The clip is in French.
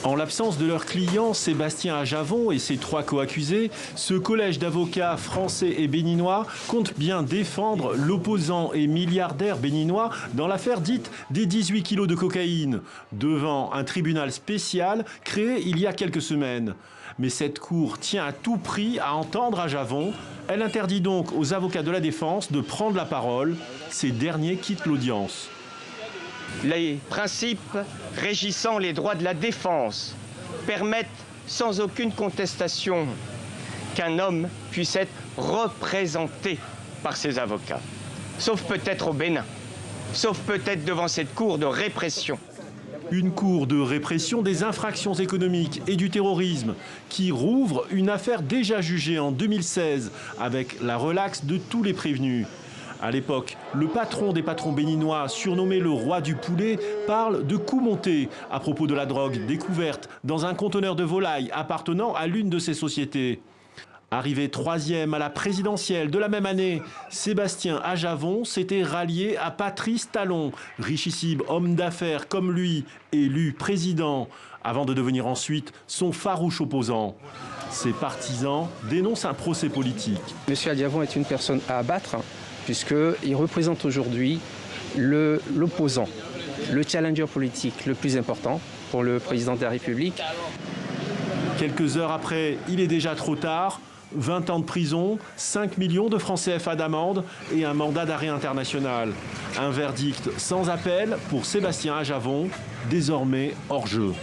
En l'absence de leur client Sébastien Ajavon et ses 3 coaccusés, ce collège d'avocats français et béninois compte bien défendre l'opposant et milliardaire béninois dans l'affaire dite des 18 kilos de cocaïne, devant un tribunal spécial créé il y a quelques semaines. Mais cette cour tient à tout prix à entendre Ajavon. Elle interdit donc aux avocats de la défense de prendre la parole. Ces derniers quittent l'audience. Les principes régissant les droits de la défense permettent sans aucune contestation qu'un homme puisse être représenté par ses avocats. Sauf peut-être au Bénin, sauf peut-être devant cette cour de répression. Une cour de répression des infractions économiques et du terrorisme qui rouvre une affaire déjà jugée en 2016 avec la relaxe de tous les prévenus. À l'époque, le patron des patrons béninois, surnommé le roi du poulet, parle de coups montés à propos de la drogue découverte dans un conteneur de volailles appartenant à l'une de ces sociétés. Arrivé 3e à la présidentielle de la même année, Sébastien Ajavon s'était rallié à Patrice Talon, richissime homme d'affaires comme lui, élu président, avant de devenir ensuite son farouche opposant. Ses partisans dénoncent un procès politique. Monsieur Ajavon est une personne à abattre, puisqu'il représente aujourd'hui l'opposant, le challenger politique le plus important pour le président de la République. Quelques heures après, il est déjà trop tard. 20 ans de prison, 5 millions de francs CFA d'amende et un mandat d'arrêt international. Un verdict sans appel pour Sébastien Ajavon, désormais hors jeu.